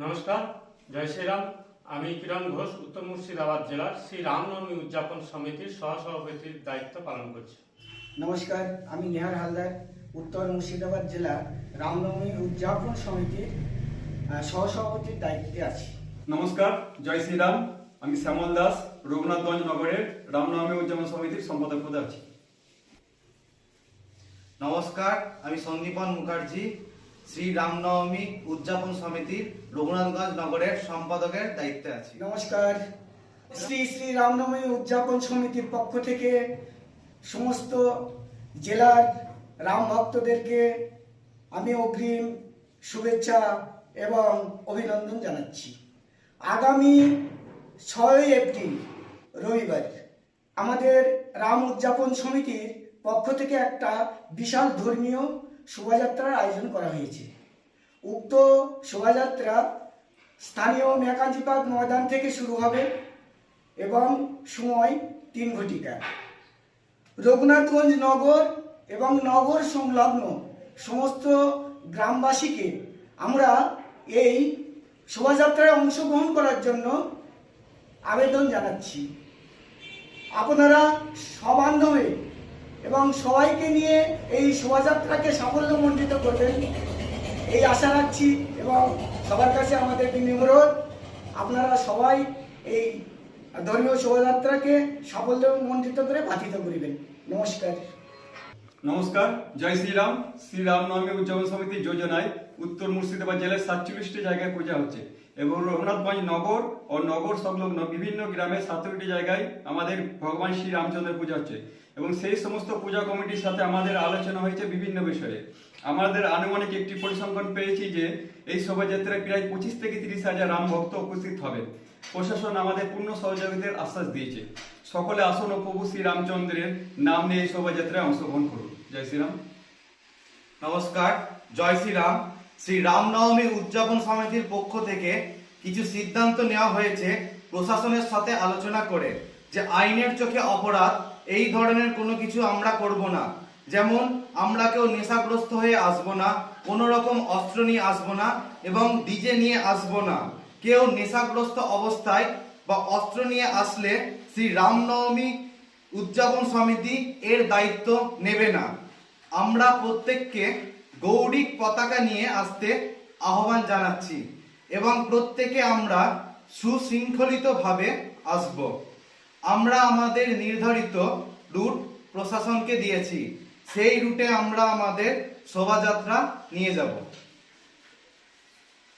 নমস্কার, জয় শ্রীরাম। আমি কিরণ ঘোষ উত্তর মুর্শিদাবাদ জেলার শ্রী রামনবমী উদযাপন সমিতির সহসভাপতির দায়িত্ব পালন করছি। নমস্কার, আমি নেহার হালদার উত্তর মুর্শিদাবাদ জেলার রামনবমী উদযাপন সমিতির সহসভাপতির দায়িত্বে আছি। নমস্কার, জয় শ্রীরাম। আমি শ্যামল দাস রঘুনাথগঞ্জ নগরের রামনবমী উদযাপন সমিতির সম্পাদক পদে আছি। নমস্কার, আমি সন্দীপন মুখার্জি শ্রী রামনবমী উদযাপন সমিতির রঘুনাথগঞ্জ নগরের সম্পাদকের দায়িত্বে আছি। নমস্কার, শ্রী শ্রী রামনবমী উদযাপন সমিতির পক্ষ থেকে সমস্ত জেলার রাম ভক্তদেরকে আমি অগ্রিম শুভেচ্ছা এবং অভিনন্দন জানাচ্ছি। আগামী 6 এপ্রিল রবিবার আমাদের রাম উদযাপন সমিতির পক্ষ থেকে একটা বিশাল ধর্মীয় শোভাযাত্রার আয়োজন করা হয়েছে। উক্ত শোভাযাত্রা স্থানীয় মেকাঞ্জি পার্ক ময়দান থেকে শুরু হবে এবং সময় 3 ঘটিকা। রঘুনাথগঞ্জ নগর এবং নগর সংলগ্ন সমস্ত গ্রামবাসীকে আমরা এই শোভাযাত্রায় অংশগ্রহণ করার জন্য আবেদন জানাচ্ছি। আপনারা সবান্ধবে এবং সবাইকে নিয়ে এই শোভাযাত্রাকে সাফল্যমণ্ডিত করবেন এই আশা রাখছি এবং সবার কাছে আমাদের অনুরোধ, আপনারা সবাই এই ধর্মীয় শোভাযাত্রাকে সাফল্যমণ্ডিত করে বাধিত করিবেন। নমস্কার। নমস্কার, জয় শ্রীরাম। শ্রী রামনবমী উদযাপন সমিতির যোজনায় উত্তর মুর্শিদাবাদ জেলার 47টি জায়গায় পূজা হচ্ছে এবং রঘুনাথগঞ্জ নগর ও নগর সংলগ্ন বিভিন্ন গ্রামে 17টি জায়গায় আমাদের ভগবান শ্রী রামচন্দ্রের পূজা হচ্ছে এবং সেই সমস্ত পূজা কমিটির সাথে আমাদের আলোচনা হয়েছে বিভিন্ন বিষয়ে। আমাদের আনুমানিক একটি পরিসংখ্যান পেয়েছি যে এই শোভাযাত্রায় প্রায় 25 থেকে 30 হাজার রাম ভক্ত উপস্থিত হবে। প্রশাসন আমাদের পূর্ণ সহযোগিতার আশ্বাস দিয়েছে। সকলে আসুন ও প্রভু শ্রী রামচন্দ্রের নাম নিয়ে এই শোভাযাত্রায় অংশগ্রহণ করুন। জয় শ্রীরাম। নমস্কার, জয় শ্রীরাম। শ্রী রামনবমী উদযাপন সমিতির পক্ষ থেকে কিছু সিদ্ধান্ত নেওয়া হয়েছে প্রশাসনের সাথে আলোচনা করে, যে আইনের চোখে অপরাধ এই ধরনের কোনো কিছু আমরা করব না। যেমন আমরা কেউ নেশাগ্রস্ত হয়ে আসবো না, কোনো রকম অস্ত্র নিয়ে আসবো না এবং ডিজে নিয়ে আসবো না। কেউ নেশাগ্রস্ত অবস্থায় বা অস্ত্র নিয়ে আসলে শ্রী রামনবমী উদযাপন সমিতি এর দায়িত্ব নেবে না। আমরা প্রত্যেককে গৌড়িক পতাকা নিয়ে আসতে আহ্বান জানাচ্ছি এবং প্রত্যেকে আমরা সুশৃঙ্খলিতভাবে আসব। আমরা আমাদের নির্ধারিত রুট প্রশাসনকে দিয়েছি, সেই রুটে আমরা আমাদের শোভাযাত্রা নিয়ে যাব।